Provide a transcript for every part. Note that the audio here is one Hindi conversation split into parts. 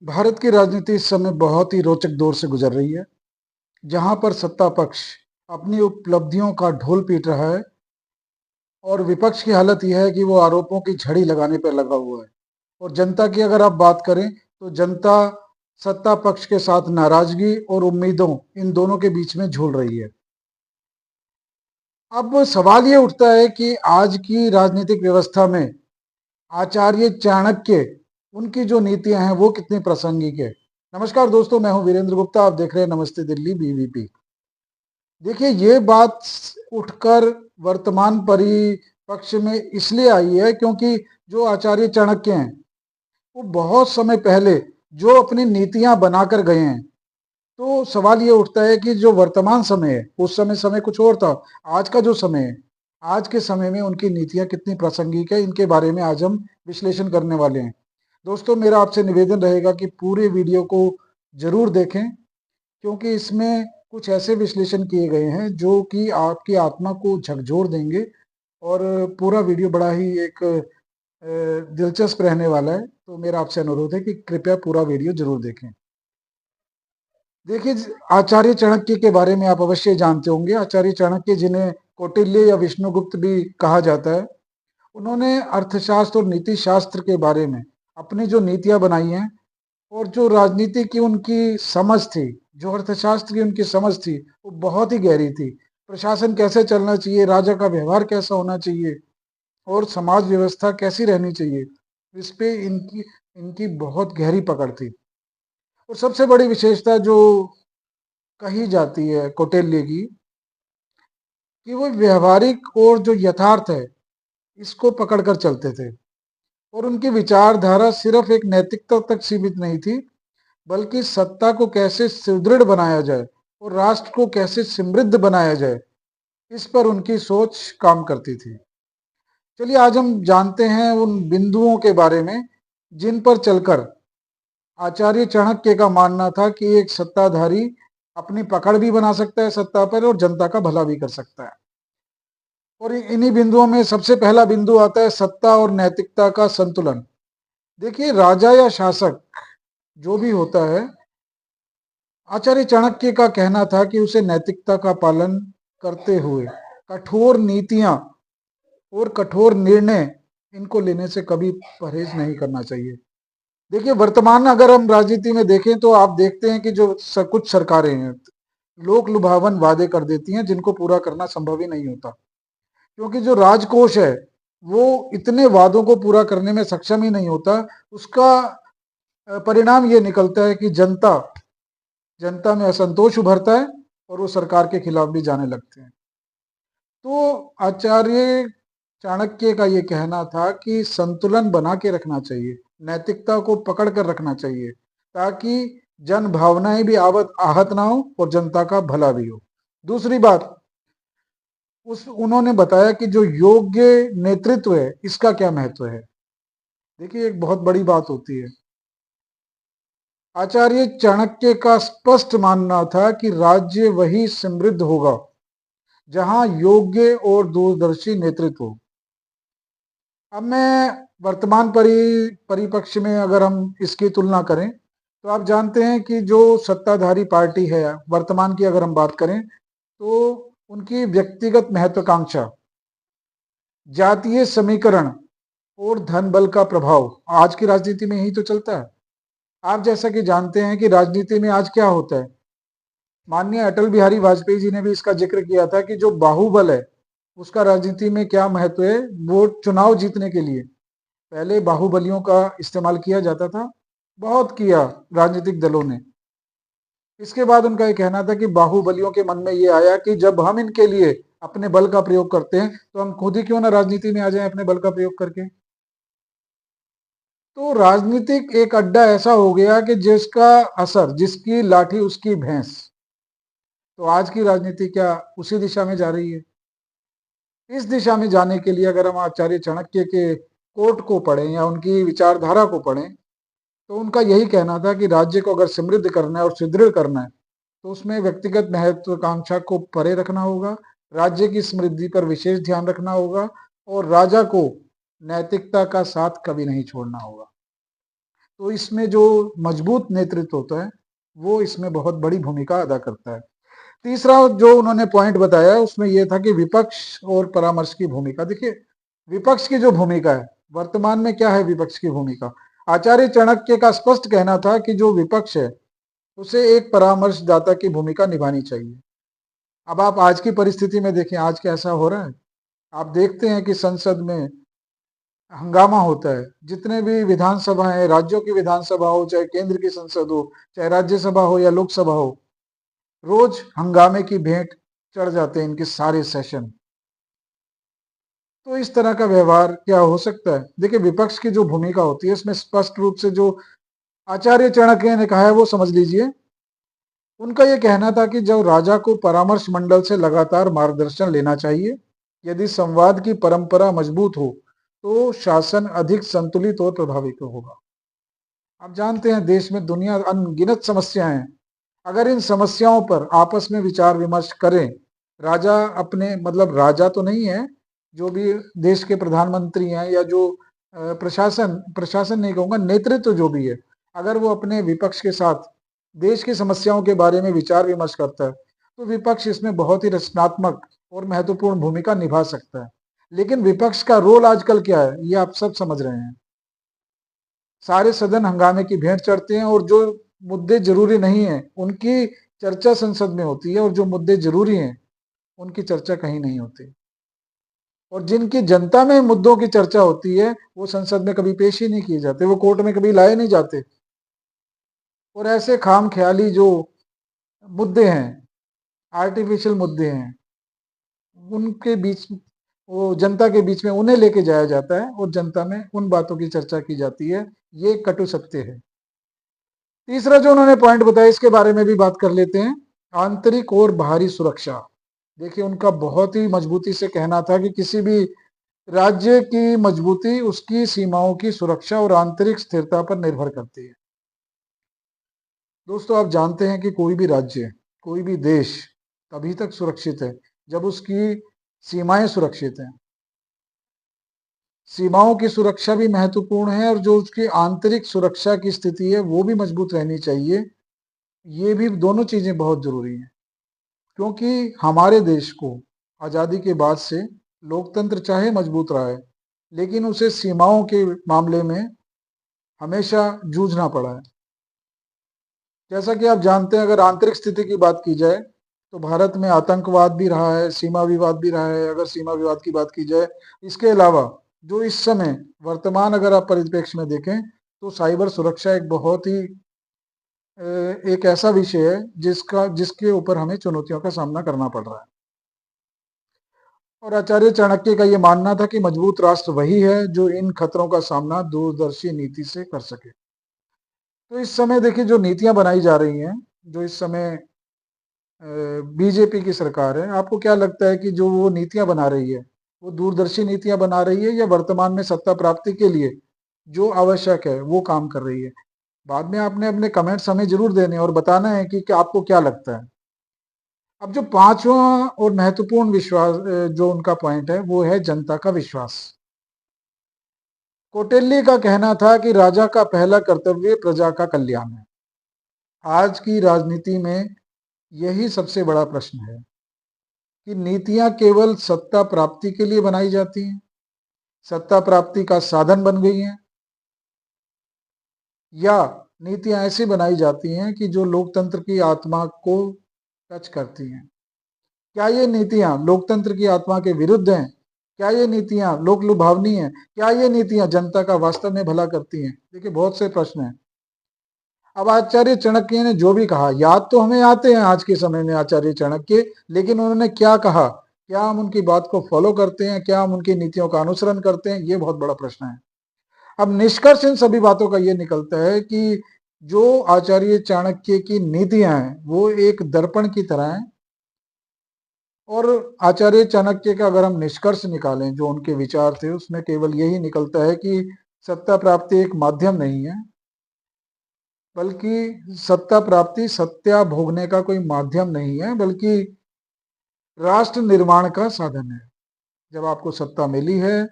भारत की राजनीति इस समय बहुत ही रोचक दौर से गुजर रही है, जहां पर सत्ता पक्ष अपनी उपलब्धियों का ढोल पीट रहा है और विपक्ष की हालत यह है कि वो आरोपों की झड़ी लगाने पर लगा हुआ है। और जनता की अगर आप बात करें तो जनता सत्ता पक्ष के साथ नाराजगी और उम्मीदों इन दोनों के बीच में झूल रही है। अब सवाल ये उठता है कि आज की राजनीतिक व्यवस्था में आचार्य चाणक्य उनकी जो नीतियां हैं वो कितनी प्रासंगिक है। नमस्कार दोस्तों, मैं हूं वीरेंद्र गुप्ता। आप देख रहे हैं नमस्ते दिल्ली बीवीपी। देखिए, ये बात उठकर वर्तमान परिपक्ष में इसलिए आई है क्योंकि जो आचार्य चाणक्य हैं वो बहुत समय पहले जो अपनी नीतियां बनाकर गए हैं, तो सवाल ये उठता है कि जो वर्तमान समय है, उस समय कुछ और था, आज का जो समय है, आज के समय में उनकी नीतियां कितनी प्रासंगिक है, इनके बारे में आज हम विश्लेषण करने वाले हैं। दोस्तों, मेरा आपसे निवेदन रहेगा कि पूरे वीडियो को जरूर देखें, क्योंकि इसमें कुछ ऐसे विश्लेषण किए गए हैं जो कि आपकी आत्मा को झकझोर देंगे। और पूरा वीडियो बड़ा ही एक दिलचस्प रहने वाला है, तो मेरा आपसे अनुरोध है कि कृपया पूरा वीडियो जरूर देखें। देखिए, आचार्य चाणक्य के बारे में आप अवश्य जानते होंगे। आचार्य चाणक्य, जिन्हें कौटिल्य या विष्णुगुप्त भी कहा जाता है, उन्होंने अर्थशास्त्र और नीति शास्त्र के बारे में अपनी जो नीतियां बनाई हैं और जो राजनीति की उनकी समझ थी, जो अर्थशास्त्र की उनकी समझ थी, वो बहुत ही गहरी थी। प्रशासन कैसे चलना चाहिए, राजा का व्यवहार कैसा होना चाहिए और समाज व्यवस्था कैसी रहनी चाहिए, इस पे इनकी इनकी बहुत गहरी पकड़ थी। और सबसे बड़ी विशेषता जो कही जाती है कौटिल्य की, कि वो व्यवहारिक और जो यथार्थ है इसको पकड़कर चलते थे। और उनकी विचारधारा सिर्फ एक नैतिकता तक सीमित नहीं थी, बल्कि सत्ता को कैसे सुदृढ़ बनाया जाए और राष्ट्र को कैसे समृद्ध बनाया जाए, इस पर उनकी सोच काम करती थी। चलिए, आज हम जानते हैं उन बिंदुओं के बारे में जिन पर चलकर आचार्य चाणक्य का मानना था कि एक सत्ताधारी अपनी पकड़ भी बना सकता है सत्ता पर और जनता का भला भी कर सकता है। और इन्हीं बिंदुओं में सबसे पहला बिंदु आता है सत्ता और नैतिकता का संतुलन। देखिए, राजा या शासक जो भी होता है, आचार्य चाणक्य का कहना था कि उसे नैतिकता का पालन करते हुए कठोर नीतियां और कठोर निर्णय इनको लेने से कभी परहेज नहीं करना चाहिए। देखिए, वर्तमान अगर हम राजनीति में देखें तो आप देखते हैं कि जो कुछ सरकारें हैं, लोक लुभावन वादे कर देती हैं जिनको पूरा करना संभव ही नहीं होता, क्योंकि जो राजकोष है वो इतने वादों को पूरा करने में सक्षम ही नहीं होता। उसका परिणाम ये निकलता है कि जनता में असंतोष उभरता है और वो सरकार के खिलाफ भी जाने लगते हैं। तो आचार्य चाणक्य का ये कहना था कि संतुलन बना के रखना चाहिए, नैतिकता को पकड़ कर रखना चाहिए, ताकि जन भावनाएं भी आहत ना हो और जनता का भला भी हो। दूसरी बात, उस उन्होंने बताया कि जो योग्य नेतृत्व है इसका क्या महत्व है। देखिए, एक बहुत बड़ी बात होती है। आचार्य चाणक्य का स्पष्ट मानना था कि राज्य वही समृद्ध होगा जहां योग्य और दूरदर्शी नेतृत्व हो। अब मैं वर्तमान परिपक्ष में अगर हम इसकी तुलना करें तो आप जानते हैं कि जो सत्ताधारी पार्टी है वर्तमान की, अगर हम बात करें तो उनकी व्यक्तिगत महत्वाकांक्षा, जातीय समीकरण और धन बल का प्रभाव आज की राजनीति में यही तो चलता है। आप जैसा कि जानते हैं कि राजनीति में आज क्या होता है, माननीय अटल बिहारी वाजपेयी जी ने भी इसका जिक्र किया था कि जो बाहुबल है उसका राजनीति में क्या महत्व है। वो चुनाव जीतने के लिए पहले बाहुबलियों का इस्तेमाल किया जाता था, बहुत किया राजनीतिक दलों ने। इसके बाद उनका ये कहना था कि बाहुबलियों के मन में ये आया कि जब हम इनके लिए अपने बल का प्रयोग करते हैं तो हम खुद ही क्यों ना राजनीति में आ जाएं अपने बल का प्रयोग करके। तो राजनीतिक एक अड्डा ऐसा हो गया कि जिसका असर, जिसकी लाठी उसकी भैंस। तो आज की राजनीति क्या उसी दिशा में जा रही है? इस दिशा में जाने के लिए अगर हम आचार्य चाणक्य के कोट को पढ़ें या उनकी विचारधारा को पढ़ें तो उनका यही कहना था कि राज्य को अगर समृद्ध करना है और सुदृढ़ करना है तो उसमें व्यक्तिगत महत्वाकांक्षा को परे रखना होगा, राज्य की समृद्धि पर विशेष ध्यान रखना होगा और राजा को नैतिकता का साथ कभी नहीं छोड़ना होगा। तो इसमें जो मजबूत नेतृत्व होता है वो इसमें बहुत बड़ी भूमिका अदा करता है। तीसरा जो उन्होंने पॉइंट बताया उसमें यह था कि विपक्ष और परामर्श की भूमिका। देखिए, विपक्ष की जो भूमिका है वर्तमान में, क्या है विपक्ष की भूमिका? आचार्य चाणक्य का स्पष्ट कहना था कि जो विपक्ष है उसे एक परामर्शदाता की भूमिका निभानी चाहिए। अब आप आज की परिस्थिति में देखें, आज कैसा हो रहा है। आप देखते हैं कि संसद में हंगामा होता है। जितने भी विधानसभा है, राज्यों की विधानसभा हो, चाहे केंद्र की संसद हो, चाहे राज्यसभा हो या लोकसभा हो, रोज हंगामे की भेंट चढ़ जाते हैं इनके सारे सेशन। तो इस तरह का व्यवहार क्या हो सकता है? देखिए, विपक्ष की जो भूमिका होती है इसमें स्पष्ट रूप से जो आचार्य चाणक्य ने कहा है वो समझ लीजिए। उनका यह कहना था कि जब राजा को परामर्श मंडल से लगातार मार्गदर्शन लेना चाहिए। यदि संवाद की परंपरा मजबूत हो तो शासन अधिक संतुलित और प्रभावी होगा। आप जानते हैं देश में दुनिया अनगिनत समस्याएं हैं। अगर इन समस्याओं पर आपस में विचार विमर्श करें, राजा अपने, मतलब राजा तो नहीं है, जो भी देश के प्रधानमंत्री हैं या जो प्रशासन प्रशासन नहीं कहूंगा, नेतृत्व जो भी है, अगर वो अपने विपक्ष के साथ देश की समस्याओं के बारे में विचार विमर्श करता है तो विपक्ष इसमें बहुत ही रचनात्मक और महत्वपूर्ण भूमिका निभा सकता है। लेकिन विपक्ष का रोल आजकल क्या है ये आप सब समझ रहे हैं। सारे सदन हंगामे की भेंट चढ़ते हैं और जो मुद्दे जरूरी नहीं है उनकी चर्चा संसद में होती है, और जो मुद्दे जरूरी हैं उनकी चर्चा कहीं नहीं होती। और जिनकी जनता में मुद्दों की चर्चा होती है वो संसद में कभी पेश ही नहीं किए जाते, वो कोर्ट में कभी लाए नहीं जाते। और ऐसे खाम ख्याली जो मुद्दे हैं, आर्टिफिशियल मुद्दे हैं, उनके बीच, वो जनता के बीच में उन्हें लेके जाया जाता है और जनता में उन बातों की चर्चा की जाती है। ये कटु सत्य है। तीसरा जो उन्होंने पॉइंट बताया इसके बारे में भी बात कर लेते हैं, आंतरिक और बाहरी सुरक्षा। देखिए, उनका बहुत ही मजबूती से कहना था कि किसी भी राज्य की मजबूती उसकी सीमाओं की सुरक्षा और आंतरिक स्थिरता पर निर्भर करती है। दोस्तों, आप जानते हैं कि कोई भी राज्य, कोई भी देश तभी तक सुरक्षित है जब उसकी सीमाएं सुरक्षित हैं। सीमाओं की सुरक्षा भी महत्वपूर्ण है और जो उसकी आंतरिक सुरक्षा की स्थिति है वो भी मजबूत रहनी चाहिए। ये भी दोनों चीजें बहुत जरूरी हैं, क्योंकि हमारे देश को आजादी के बाद से लोकतंत्र चाहे मजबूत रहा है लेकिन उसे सीमाओं के मामले में हमेशा जूझना पड़ा है। जैसा कि आप जानते हैं, अगर आंतरिक स्थिति की बात की जाए तो भारत में आतंकवाद भी रहा है, सीमा विवाद भी रहा है। अगर सीमा विवाद की बात की जाए, इसके अलावा जो इस समय वर्तमान अगर आप परिप्रेक्ष्य में देखें तो साइबर सुरक्षा एक बहुत ही एक ऐसा विषय है जिसके ऊपर हमें चुनौतियों का सामना करना पड़ रहा है। और आचार्य चाणक्य का यह मानना था कि मजबूत राष्ट्र वही है जो इन खतरों का सामना दूरदर्शी नीति से कर सके। तो इस समय देखिए, जो नीतियां बनाई जा रही हैं, जो इस समय बीजेपी की सरकार है, आपको क्या लगता है कि जो वो नीतियां बना रही है वो दूरदर्शी नीतियां बना रही है या वर्तमान में सत्ता प्राप्ति के लिए जो आवश्यक है वो काम कर रही है? बाद में आपने अपने कमेंट्स हमें जरूर देने और बताना है कि आपको क्या लगता है। अब जो पांचवा और महत्वपूर्ण विश्वास जो उनका पॉइंट है वो है जनता का विश्वास। कौटिल्य का कहना था कि राजा का पहला कर्तव्य प्रजा का कल्याण है। आज की राजनीति में यही सबसे बड़ा प्रश्न है कि नीतियां केवल सत्ता प्राप्ति के लिए बनाई जाती हैं, सत्ता प्राप्ति का साधन बन गई हैं, या नीतियां ऐसी बनाई जाती हैं कि जो लोकतंत्र की आत्मा को टच करती हैं। क्या ये नीतियां लोकतंत्र की आत्मा के विरुद्ध हैं? क्या ये नीतियां लोक लुभावनी हैं? क्या ये नीतियां जनता का वास्तव में भला करती हैं? देखिए, बहुत से प्रश्न हैं। अब आचार्य चाणक्य ने जो भी कहा, याद तो हमें आते हैं आज के समय में आचार्य चाणक्य, लेकिन उन्होंने क्या कहा, क्या हम उनकी बात को फॉलो करते हैं, क्या हम उनकी नीतियों का अनुसरण करते हैं, ये बहुत बड़ा प्रश्न है। अब निष्कर्ष इन सभी बातों का ये निकलता है कि जो आचार्य चाणक्य की नीतियां हैं वो एक दर्पण की तरह हैं। और आचार्य चाणक्य का अगर हम निष्कर्ष निकालें, जो उनके विचार थे, उसमें केवल यही निकलता है कि सत्ता प्राप्ति एक माध्यम नहीं है, बल्कि सत्ता प्राप्ति सत्या भोगने का कोई माध्यम नहीं है, बल्कि राष्ट्र निर्माण का साधन है। जब आपको सत्ता मिली है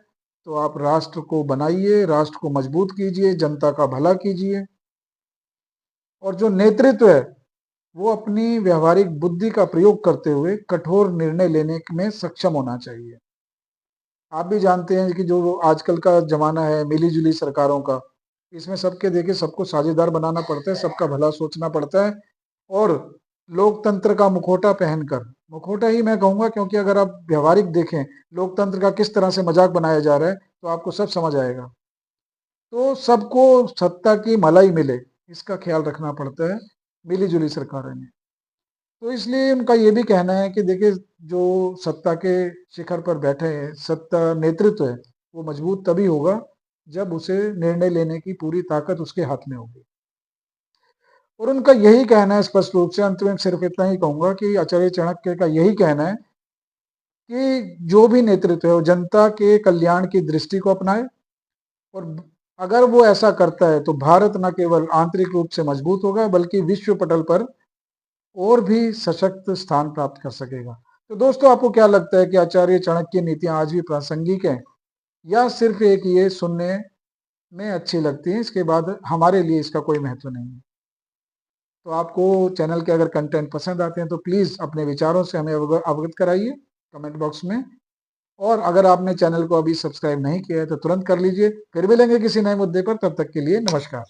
तो आप राष्ट्र को बनाइए, राष्ट्र को मजबूत कीजिए, जनता का भला कीजिए। और जो नेतृत्व है वो अपनी व्यवहारिक बुद्धि का प्रयोग करते हुए कठोर निर्णय लेने में सक्षम होना चाहिए। आप भी जानते हैं कि जो आजकल का जमाना है मिली-जुली सरकारों का, इसमें सबके देखिए सबको साझेदार बनाना पड़ता है, सबका भला सोचना पड़ता है और लोकतंत्र का मुखौटा पहनकर, मुखौटा ही मैं कहूँगा क्योंकि अगर आप व्यावहारिक देखें, लोकतंत्र का किस तरह से मजाक बनाया जा रहा है, तो आपको सब समझ आएगा। तो सबको सत्ता की मलाई मिले, इसका ख्याल रखना पड़ता है मिली-जुली सरकारें में। तो इसलिए उनका ये भी कहना है कि देखिए जो सत्ता के शिखर पर बैठे हैं, सत्ता नेतृत्व है, वो मजबूत तभी होगा जब उसे निर्णय लेने की पूरी ताकत उसके हाथ में होगी। और उनका यही कहना है स्पष्ट रूप से, अंत में सिर्फ इतना ही कहूँगा कि आचार्य चाणक्य का यही कहना है कि जो भी नेतृत्व है वो जनता के कल्याण की दृष्टि को अपनाए और अगर वो ऐसा करता है तो भारत न केवल आंतरिक रूप से मजबूत होगा बल्कि विश्व पटल पर और भी सशक्त स्थान प्राप्त कर सकेगा। तो दोस्तों आपको क्या लगता है कि आचार्य चाणक्य की नीतियां आज भी प्रासंगिक हैं या सिर्फ एक ये सुनने में अच्छी लगती है, इसके बाद हमारे लिए इसका कोई महत्व नहीं है? तो आपको चैनल के अगर कंटेंट पसंद आते हैं तो प्लीज़ अपने विचारों से हमें अवगत कराइए कमेंट बॉक्स में। और अगर आपने चैनल को अभी सब्सक्राइब नहीं किया है तो तुरंत कर लीजिए। फिर मिलेंगे किसी नए मुद्दे पर, तब तक के लिए नमस्कार।